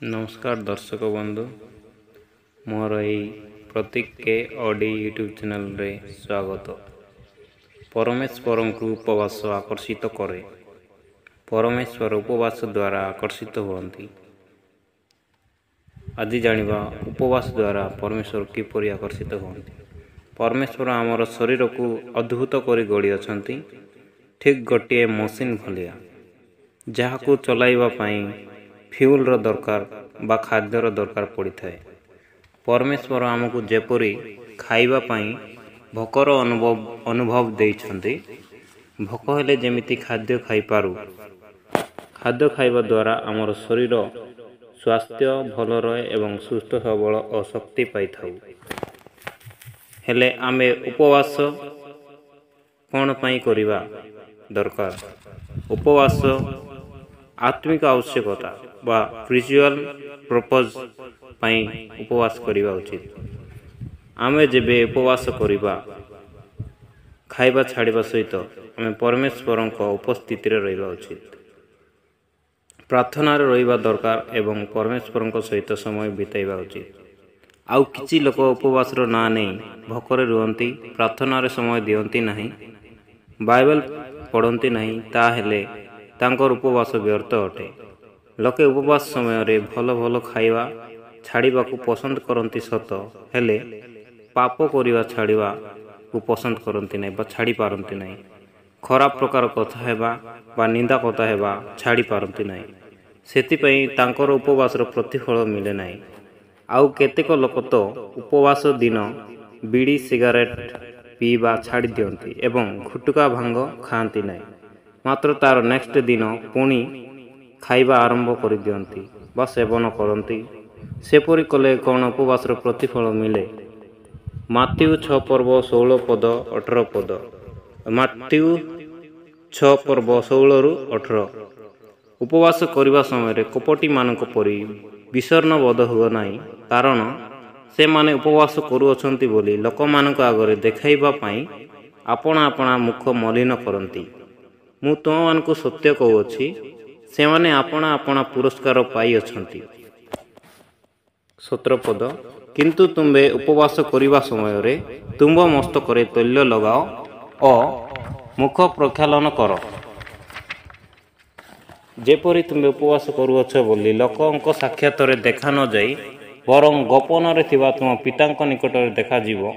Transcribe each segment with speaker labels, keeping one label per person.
Speaker 1: नमस्कार दर्शक बंधु मोर यही प्रतीक के ऑडी यूट्यूब चैनल रे स्वागत। परमेश्वर को उपवास आकर्षित करे। परमेश्वर उपवास द्वारा आकर्षित हुअन्ति। आज जानिबा उपवास द्वारा परमेश्वर किपरि आकर्षित हुअन्ति। परमेश्वर आमर शरीर को अद्भुत करी गढ़ी अछन्ति, ठीक गोटे मशीन भलिया जहाकू चलाइबा पई फ्यूल रो दरकार बा खाद्यर दरकार पड़ी थाए। परमेश्वर आमको जेपरी खाइबा पई भोकर अनुभव देइछन्ति, भोक हेले जेमिति खाद्य खाई पारू। खाद्य खाइबा द्वारा आमर शरीर स्वास्थ्य भल रहे एवं सुस्थ सबल और शक्ति पाई थाउ। हेले आमे उपवास कोन पई करिबा दरकार। उपवास आत्मिक आवश्यकता बा स्पिरिचुअल पर्पज पई उपवास करिबा उचित। आमे जेबे उपवास करिबा खाइबा छाड़िबा सहित आमे परमेश्वर उपस्थिति रे रहिबा उचित। प्रार्थना रे रहिबा दरकार एवं परमेश्वर सहित समय बिताइबा उचित। आउ किछि लोक उपवास रो ना नै भोकरे रुहंती, प्रार्थना रे समय दियंती नहीं, बाइबल पढ़ंती नहीं, ताहेले तांकर उपवास व्यर्थ अटे। लोके उपवास समय रे भल भल खाइबा छाड़िबा को पसंद करंती सत, हेले पाप करिबा छाड़िबा को पसंद करंती नहीं बा छाड़ी पारंती नहीं। खराब प्रकार कथा हेबा बा निंदा कथा हेबा छाड़ी पारंती नहीं। सेति पई तांकर उपवास रो प्रतिफल मिले नहीं। आउ केतेक लोक तो उपवास दिन बीड़ी सिगारेट पीबा छाड़ी दियंती एवं घुटुका भांग खाआंती नहीं, मात्र तार नेक्स्ट दिन पुणी खाइबा आरंभ कर दियंती बा सेवन करंती। सेपरि कले कौन उपवास प्रतिफल मिले। माथ्यू 6 पर्व 16 पद 18 पद। माथ्यू 6 पर्व 16 रु 18। उपवास करिबा समय कपटी मानक परि विसर्ण बोध हुआ नहीं, कारण से माने उपवास करुअछंती बोली लोक मानक आगरे देखाइबा पई आपना आपना मुख मलिन करंती। मु तुम मानक सत्य कहूछि, से माने आपना आपना पुरस्कार पाई अछंती। 17 पद। किंतु तुम्बे उपवास करिबा समय रे तुम्ब मस्तक रे तैल लगाओ और मुख प्रक्षालन कर, जेपरि तुम्बे उपवास करुअछ बोली लोकंक साक्षात रे देखा न जाई, बरं गोपन रे थिबा तुम पितांक निकट रे देखा जीवो।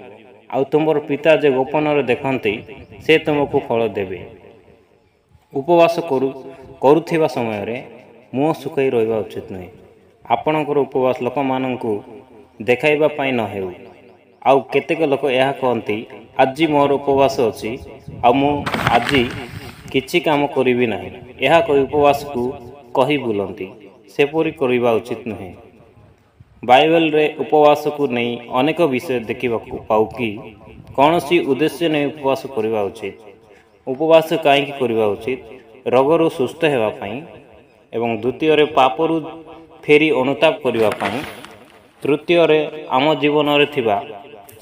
Speaker 1: आउ तुमर पिता जे गोपन रे देखंती से तुमको फल देबे। उपवास करुथिबा समय रे मुँह सुखाई रहिबा उचित नहीं। आपणकर उपवास लोक माननकु देखाइबा पाई न हेउ। आउ केतेक लोक यह कहती, आज मोर उपवास अछि आ मु आज किछि काम करिबि नाही, यह कहि उपवास को कहि बुलंती। सेपरि करिबा उचित नहीं। बाइबल रे उपवास को नहीं अनेक विषय देखिबा पाउ कि कौनसी उद्देश्य नहीं उपवास करिबा उचित। उपवास कहीं करिबा उचित रोगरु सुस्थ हेबा पई एवं द्वितीय रे पापरु फेरी अनुताप करिबा पई, तृतीय रे आम जीवन रे थिबा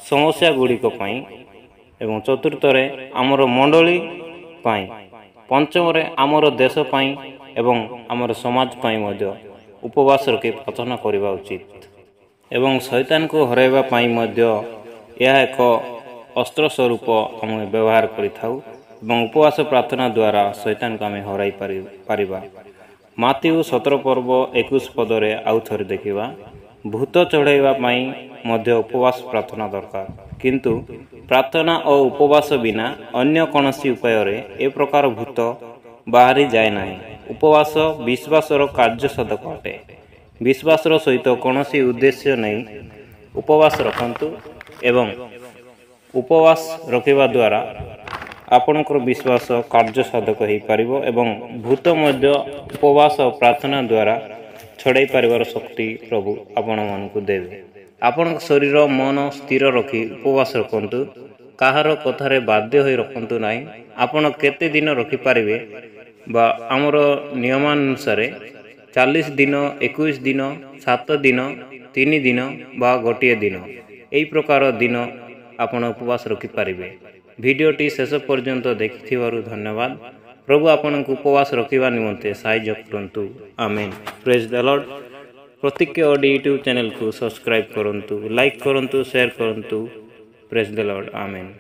Speaker 1: समस्या गुड़िक पई एवं चतुर्थ रे आमर मंडली पई, पंचम रे आमर देश पई एवं आमर समाज पई मध्य उपवास रखि प्रार्थना करिबा उचित। एवं शैतान को हराइबा पई मध्य यह एक अस्त्र स्वरूप आम व्यवहार करिथाउ एवं उपवास प्रार्थना द्वारा शैतान को आम हराई पारिबा। माथ्यू 17 पर्व 21 पद रे आउ थरे देखिबा, भूत चढ़ाइबा पई मध्य उपवास प्रार्थना दरकार, किंतु प्रार्थना और उपवास बिना अन्य कौनसी उपाय रे ए प्रकार भूत बाहरी जाए नहीं। उपवास विश्वास रो कार्य साधक अटे। विश्वास रो सहित कौनसी उद्देश्य नहीं उपवास रखंतु एवं उपवास रखिबा द्वारा आपणकर विश्वास कार्य साधक हो पारिबो एवं भूत मध्य उपवास और प्रार्थना द्वारा छड़ाई पारिबार शक्ति प्रभु आपण मानकु देवे। आपण शरीर मन स्थिर रखी उपवास रखंतु, काहार कथारे बाध्य होई रखंतु नाही। आपण केते दिन रखि पारिबे बा हमर नियमानुसार 40 दिन 21 दिन 7 दिन 3 दिन बा गोटे दिन एई प्रकार दिन आपण उपवास रखि पारिबे। भिडियोटी शेष पर्यंत देखिथिबारु धन्यवाद। प्रभु आपन उपवास रखिबा निमंते सहाय्य करंतु। Amen. Praise the lord. Pratigya OD YouTube channel को सब्सक्राइब करंतु, लाइक करंतु, शेयर करंतु। Praise the lord, amen.